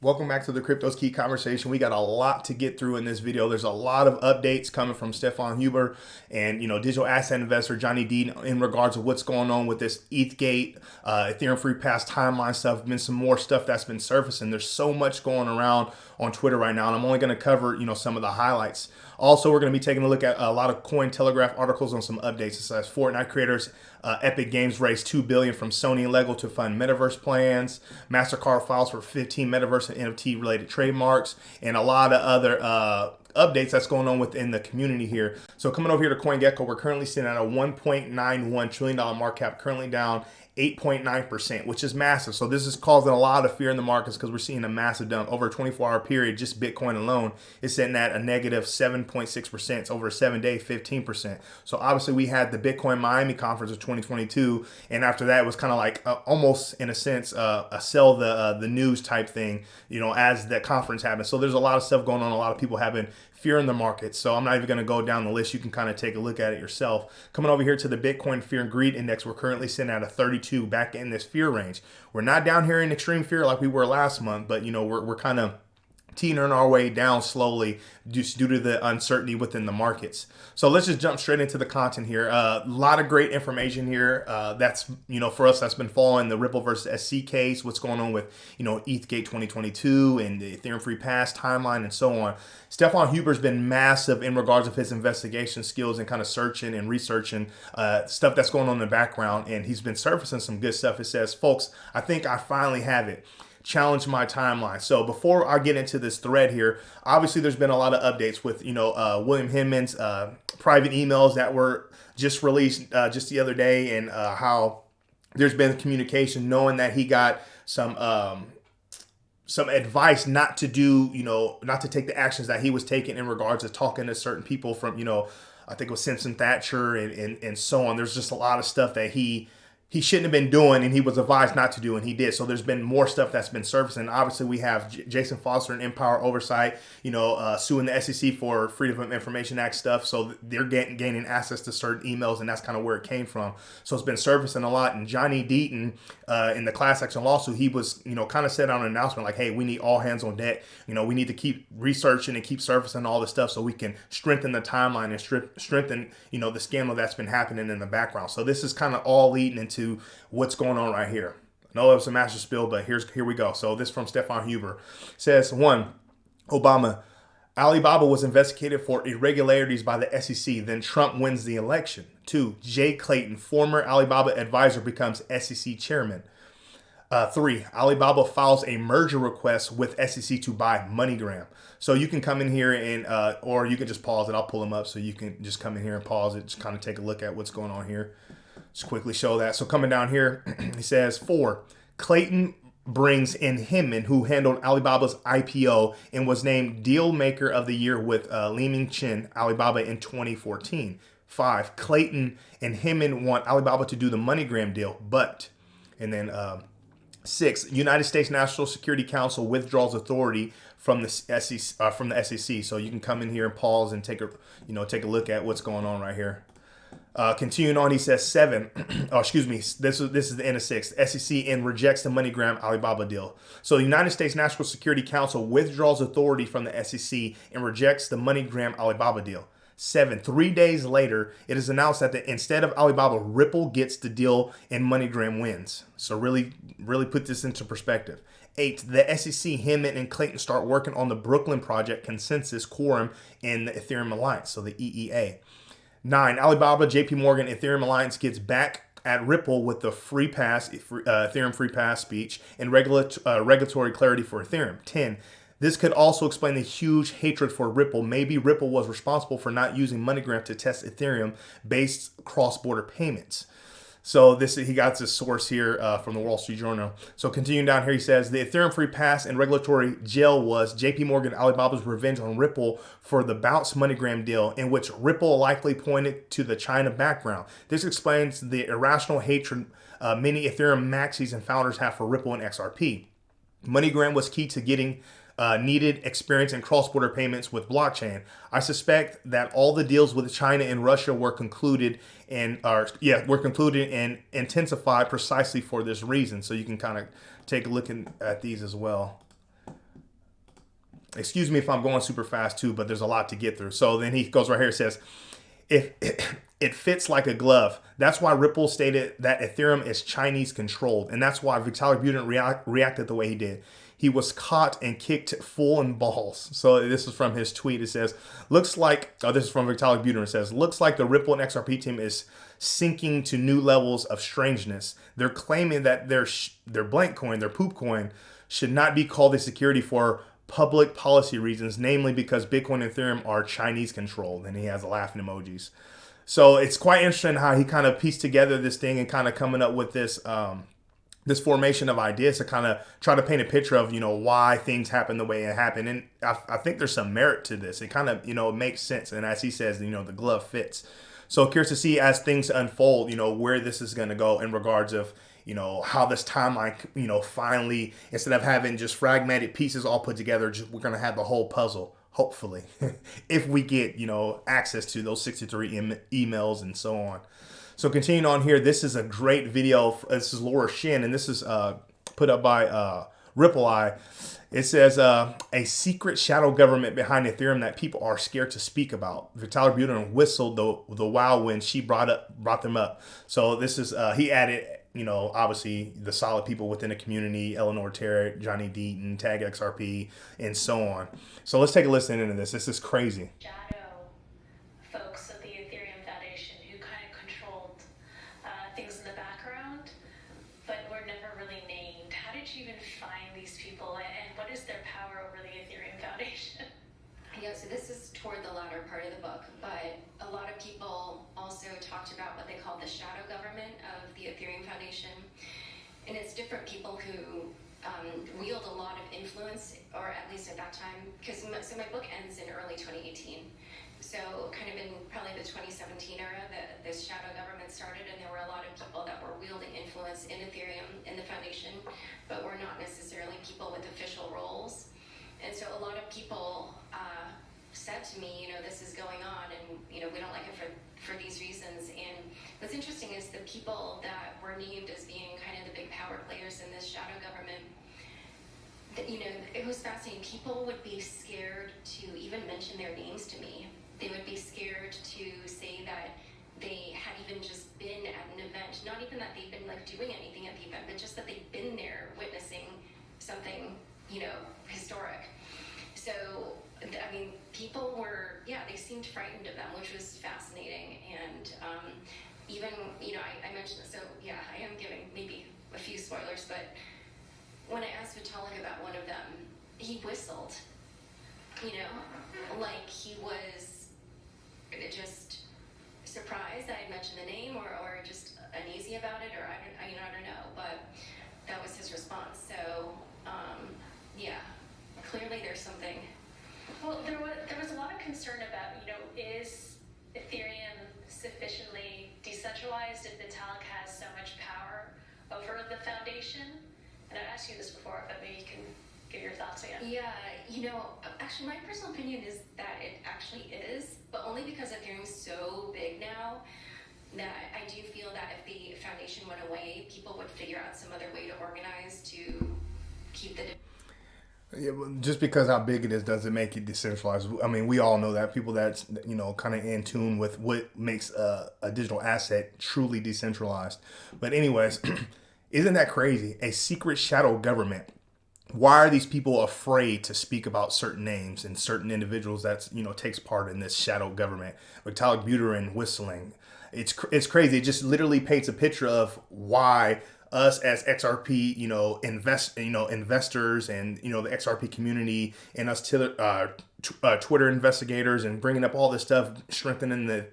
Welcome back to the Crypto's Key conversation. We got a lot to get through in this video. There's a lot of updates coming from Stefan Huber and digital asset investor Johnny D in regards to what's going on with this ETHgate, Ethereum free pass timeline stuff. Been some more stuff that's been surfacing. There's so much going around on Twitter right now, and I'm only going to cover some of the highlights. Also, we're going to be taking a look at a lot of Cointelegraph articles on some updates. It says Fortnite creators Epic Games raised $2 billion from Sony and Lego to fund metaverse plans. MasterCard files for 15 metaverse and NFT related trademarks, and a lot of other updates that's going on within the community here. So coming over here to CoinGecko, we're currently sitting at a $1.91 trillion market cap, currently down 8.9%, which is massive. So this is causing a lot of fear in the markets because we're seeing a massive dump over a 24-hour period. Just Bitcoin alone is sitting at a negative 7.6%. It's over a 7-day, 15%. So obviously we had the Bitcoin Miami conference of 2022, and after that it was kind of like almost in a sense a sell the news type thing, as that conference happened. So there's a lot of stuff going on. A lot of people having fear in the market. So I'm not even going to go down the list. You can kind of take a look at it yourself. Coming over here to the Bitcoin Fear and Greed Index, we're currently sitting at a 32, back in this fear range. We're not down here in extreme fear like we were last month, but we're kind of teetering our way down slowly just due to the uncertainty within the markets. So let's just jump straight into the content here. A lot of great information here. That's, for us, that's been following the Ripple versus SC case, what's going on with, ETHgate 2022 and the Ethereum free pass timeline and so on. Stefan Huber's been massive in regards of his investigation skills and kind of searching and researching stuff that's going on in the background. And he's been surfacing some good stuff. It says, folks, I think I finally have it. Challenge my timeline. So before I get into this thread here, obviously there's been a lot of updates with William Hinman's private emails that were just released just the other day, and how there's been communication knowing that he got some advice not to do, not to take the actions that he was taking in regards to talking to certain people from, I think it was Simpson Thatcher and so on. There's just a lot of stuff that he shouldn't have been doing, and he was advised not to do, and he did. So there's been more stuff that's been surfacing. Obviously, we have Jason Foster and Empower Oversight, suing the SEC for Freedom of Information Act stuff. So they're gaining access to certain emails, and that's kind of where it came from. So it's been surfacing a lot. And Johnny Deaton, in the class action lawsuit, he was, kind of said on an announcement like, hey, we need all hands on deck. We need to keep researching and keep surfacing all this stuff so we can strengthen the timeline and strengthen, the scandal that's been happening in the background. So this is kind of all leading into what's going on right here. I know it was a master spill, but here we go. So this from Stefan Huber. It says, 1, Obama. Alibaba was investigated for irregularities by the SEC. Then Trump wins the election. 2, Jay Clayton, former Alibaba advisor, becomes SEC chairman. 3, Alibaba files a merger request with SEC to buy MoneyGram. So you can come in here and, or you can just pause it. I'll pull them up so you can just come in here and pause it. Just kind of take a look at what's going on here. Just quickly show that. So coming down here, he says, 4, Clayton brings in Hinman, who handled Alibaba's IPO and was named Deal Maker of the Year with Li-Ming Chen, Alibaba, in 2014. 5, Clayton and Hinman want Alibaba to do the MoneyGram deal, but, and then 6, United States National Security Council withdraws authority from the SEC. So you can come in here and pause and take a look at what's going on right here. Continuing on, he says 7. This is the end of 6. SEC and rejects the MoneyGram Alibaba deal. So the United States National Security Council withdraws authority from the SEC and rejects the MoneyGram Alibaba deal. 7, 3 days later, it is announced that instead of Alibaba, Ripple gets the deal and MoneyGram wins. So really put this into perspective. 8, the SEC, Hinman, and Clayton start working on the Brooklyn Project, Consensus, Quorum, and the Ethereum Alliance, so the EEA. 9, Alibaba, JP Morgan, Ethereum Alliance gets back at Ripple with the free pass, Ethereum free pass speech and regulatory clarity for Ethereum. 10, this could also explain the huge hatred for Ripple. Maybe Ripple was responsible for not using MoneyGram to test Ethereum-based cross-border payments. So he got this source here from the Wall Street Journal. So continuing down here, he says, the Ethereum free pass and regulatory jail was JP Morgan Alibaba's revenge on Ripple for the bounce MoneyGram deal, in which Ripple likely pointed to the China background. This explains the irrational hatred many Ethereum maxis and founders have for Ripple and XRP. MoneyGram was key to getting needed experience in cross-border payments with blockchain. I suspect that all the deals with China and Russia were concluded and intensified precisely for this reason. So you can kind of take a look at these as well. excuse me if I'm going super fast too, but there's a lot to get through. So then he goes right here, says, if it fits like a glove. That's why Ripple stated that Ethereum is Chinese controlled. And that's why Vitalik Buterin reacted the way he did. He was caught and kicked full in balls. So this is from his tweet. It says, looks like, this is from Vitalik Buterin. It says, looks like the Ripple and XRP team is sinking to new levels of strangeness. They're claiming that their blank coin, their poop coin, should not be called a security for public policy reasons, namely because Bitcoin and Ethereum are Chinese controlled. And he has laughing emojis. So it's quite interesting how he kind of pieced together this thing and kind of coming up with this this formation of ideas to kind of try to paint a picture of, why things happen the way it happened. And I think there's some merit to this. It kind of, makes sense. And as he says, the glove fits. So curious to see as things unfold, where this is going to go in regards of, how this timeline, finally, instead of having just fragmented pieces all put together, we're going to have the whole puzzle, hopefully, if we get, access to those 63 emails and so on. So continuing on here, this is a great video. This is Laura Shin, and this is put up by Ripple Eye. It says, a secret shadow government behind Ethereum that people are scared to speak about. Vitalik Buterin whistled the wow when she brought them up. So this is, he added, obviously the solid people within the community, Eleanor Terrett, Johnny Deaton, Tag XRP, and so on. So let's take a listen into this. This is crazy. Shadow folks of the Ethereum Foundation who kind of controlled things in the background, but were never really named. How did you even find these people, and what is their power over the Ethereum Foundation? Yeah, so this is toward the latter part of the book, but a lot of people also talked about what they call the shadow government of the Ethereum Foundation. And it's different people who wield a lot of influence, or at least at that time, because my book ends in early 2018. So kind of in probably the 2017 era that this shadow government started, and there were a lot of people that were wielding influence in Ethereum, in the foundation, but were not necessarily people with official roles. And so a lot of people said to me, this is going on, and we don't like it for these reasons. And what's interesting is the people that were named as being kind of the big power players in this shadow government, it was fascinating. People would be scared to even mention their names to me. They would be scared to say that they had even just been at an event, not even that they've been doing anything at the event, but just that they've been there witnessing something, historic. So, people were, they seemed frightened of them, which was fascinating. And even, I mentioned this, so I am giving maybe a few spoilers, but when I asked Vitalik about one of them, he whistled, like he was just surprised that I mentioned the name, or just uneasy about it, or I don't know, but that was his response. So, clearly there's something. Well, there was a lot of concern about, is Ethereum sufficiently decentralized if Vitalik has so much power over the foundation? And I asked you this before, but maybe you can give your thoughts again. Yeah, actually my personal opinion is that it actually is, but only because Ethereum is so big now that I do feel that if the foundation went away, people would figure out some other way to organize to keep the... Yeah, just because how big it is doesn't make it decentralized. I mean, we all know that people that's, kind of in tune with what makes a digital asset truly decentralized. But anyways, isn't that crazy? A secret shadow government. Why are these people afraid to speak about certain names and certain individuals that's, takes part in this shadow government? Vitalik Buterin whistling. It's crazy. It just literally paints a picture of why us as XRP, investors and, the XRP community and us Twitter investigators and bringing up all this stuff, strengthening the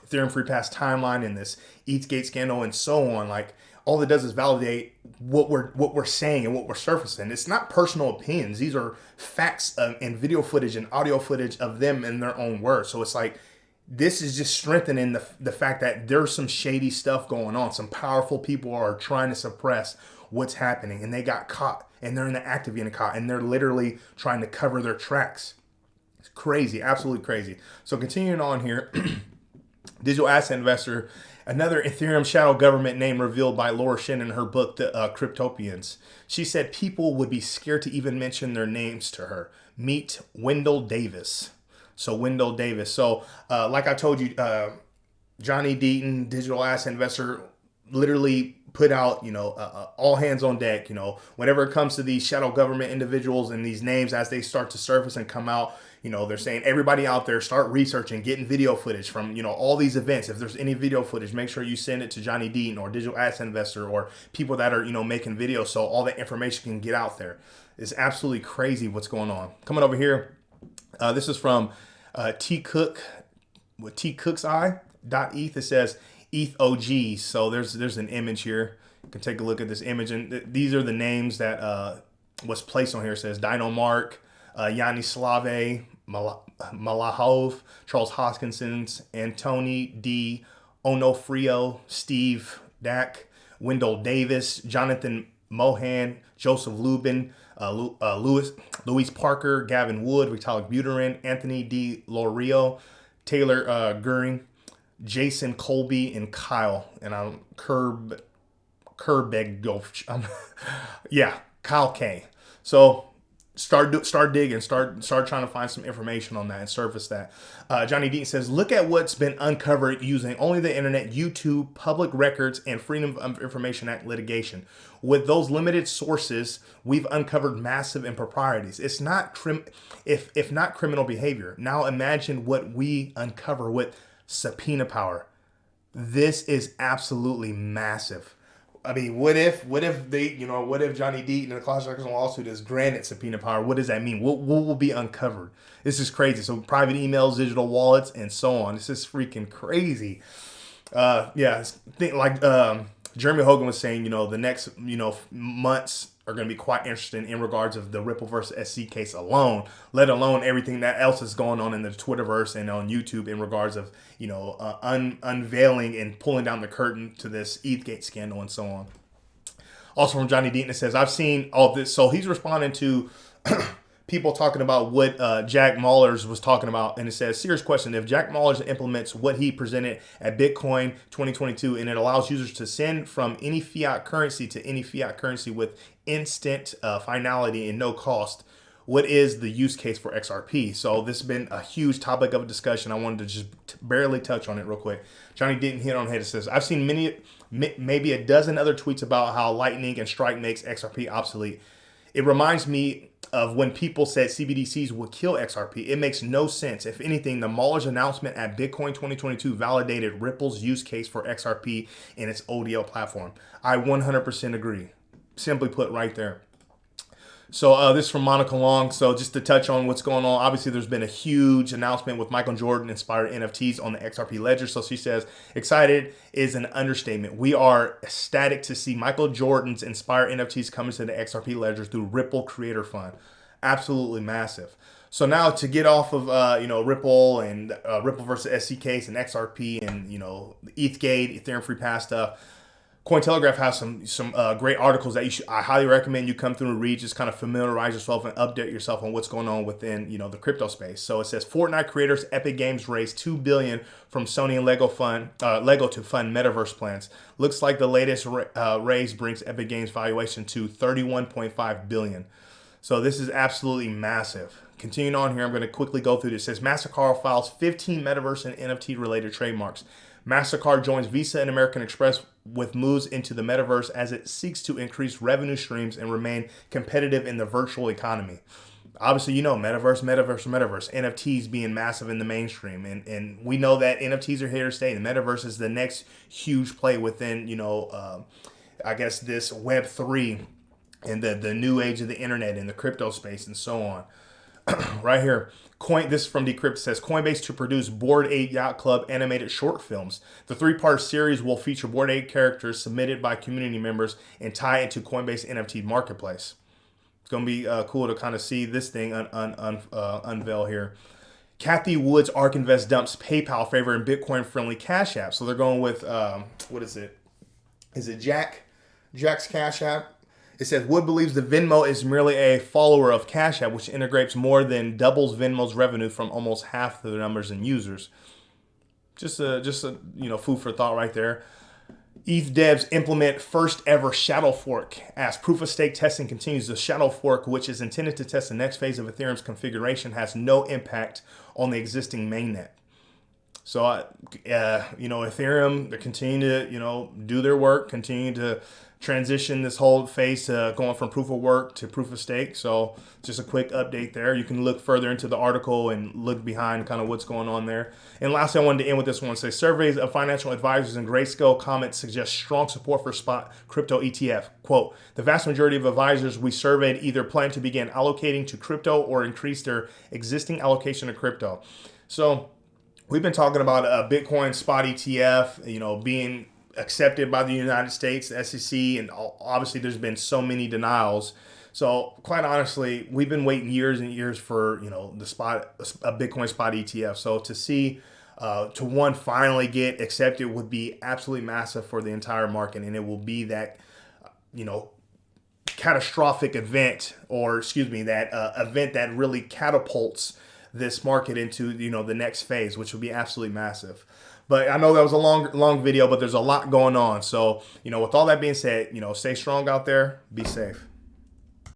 Ethereum Free Pass timeline and this ETHgate scandal and so on. Like, all it does is validate what we're saying and what we're surfacing. It's not personal opinions. These are facts and video footage and audio footage of them in their own words. So it's like, this is just strengthening the fact that there's some shady stuff going on. Some powerful people are trying to suppress what's happening, and they got caught, and they're in the act of getting caught, and they're literally trying to cover their tracks. It's crazy, absolutely crazy. So continuing on here, digital asset investor Another Ethereum shadow government name revealed by Laura Shin in her book, The Cryptopians. She said people would be scared to even mention their names to her. Meet Wendell Davis. So Wendell Davis. So like I told you, Johnny Deaton, digital asset investor, literally put out, all hands on deck, whenever it comes to these shadow government individuals and these names as they start to surface and come out, they're saying everybody out there start researching, getting video footage from, all these events. If there's any video footage, make sure you send it to Johnny Deaton or digital asset investor or people that are, making videos so all that information can get out there. It's absolutely crazy what's going on. Coming over here, this is from T Cook with T Cook's Eye .eth. It says ETH OGs. So there's an image here. You can take a look at this image, and these are the names that was placed on here. It says Dino Mark, Yanislave Malahov, Charles Hoskinson, Antony D. Onofrio, Steve Dack, Wendell Davis, Jonathan Mohan, Joseph Lubin, Louis Parker, Gavin Wood, Vitalik Buterin, Anthony D. Lorio, Taylor Goering, Jason Colby, and Kyle. And I'm Kerbeg. Yeah, Kyle K. So start digging, start trying to find some information on that and surface that. Johnny Deaton says, look at what's been uncovered using only the internet, YouTube, public records, and Freedom of Information Act litigation. With those limited sources, we've uncovered massive improprieties. It's not if not criminal behavior. Now imagine what we uncover with subpoena power. This is absolutely massive. I mean, what if Johnny Deaton in a class action lawsuit is granted subpoena power? What does that mean? What will be uncovered? This is crazy. So private emails, digital wallets, and so on. This is freaking crazy. Jeremy Hogan was saying, the next, months are going to be quite interesting in regards of the Ripple versus SC case alone, let alone everything that else is going on in the Twitterverse and on YouTube in regards of, unveiling and pulling down the curtain to this ETHgate scandal and so on. Also from Johnny Deaton, it says, I've seen all this. So he's responding to people talking about what Jack Mallers was talking about. And it says, serious question. If Jack Mallers implements what he presented at Bitcoin 2022, and it allows users to send from any fiat currency to any fiat currency with instant finality and no cost, what is the use case for XRP? So this has been a huge topic of discussion. I wanted to just barely touch on it real quick. Johnny Deaton hit on head. It says, I've seen maybe a dozen other tweets about how Lightning and Strike makes XRP obsolete. It reminds me of when people said CBDCs would kill XRP. It makes no sense. If anything, the Mallers announcement at Bitcoin 2022 validated Ripple's use case for XRP in its ODL platform. I 100% agree. Simply put right there. So this is from Monica Long. So just to touch on what's going on, obviously there's been a huge announcement with Michael Jordan inspired NFTs on the XRP ledger. So she says, excited is an understatement. We are ecstatic to see Michael Jordan's inspired NFTs coming to the XRP ledger through Ripple Creator Fund. Absolutely massive. So now to get off of, Ripple and Ripple versus SC case and XRP and, ETHgate, Ethereum Free Pass stuff, Cointelegraph has some great articles that I highly recommend you come through and read. Just kind of familiarize yourself and update yourself on what's going on within the crypto space. So it says Fortnite creators Epic Games raised $2 billion from Sony and Lego to fund metaverse plans. Looks like the latest raise brings Epic Games valuation to $31.5 billion. So this is absolutely massive. Continuing on here, I'm going to quickly go through this. It says MasterCard files 15 metaverse and NFT related trademarks. MasterCard joins Visa and American Express with moves into the metaverse as it seeks to increase revenue streams and remain competitive in the virtual economy. Obviously, metaverse, NFTs being massive in the mainstream. And we know that NFTs are here to stay. The metaverse is the next huge play within, this Web3 and the new age of the internet and the crypto space and so on. Right here, this is from Decrypt, says Coinbase to produce Bored Ape Yacht Club animated short films. The 3-part series will feature Bored Ape characters submitted by community members and tie into Coinbase NFT marketplace. It's going to be cool to kind of see this thing unveil here. Kathy Woods ARK Invest dumps PayPal favoring Bitcoin-friendly Cash App. So they're going with, what is it? Is it Jack's Cash App? It says Wood believes the Venmo is merely a follower of Cash App, which integrates more than doubles Venmo's revenue from almost half the numbers in users. just a food for thought right there. ETH devs implement first ever shadow fork as proof of stake testing continues. The shadow fork, which is intended to test the next phase of Ethereum's configuration, has no impact on the existing mainnet. So, Ethereum, they continue to, do their work, continue to transition this whole phase to going from proof of work to proof of stake. So just a quick update there. You can look further into the article and look behind kind of what's going on there. And lastly, I wanted to end with this one. Say surveys of financial advisors and Grayscale comments suggest strong support for spot crypto ETF. Quote, the vast majority of advisors we surveyed either plan to begin allocating to crypto or increase their existing allocation to crypto. So we've been talking about a Bitcoin spot ETF, being accepted by the United States, the SEC, and obviously there's been so many denials. So quite honestly, we've been waiting years and years for, a Bitcoin spot ETF. So to see, to finally get accepted would be absolutely massive for the entire market. And it will be that, catastrophic event, that event that really catapults this market into, the next phase, which would be absolutely massive. But I know that was a long video, but there's a lot going on. So, with all that being said, stay strong out there, be safe.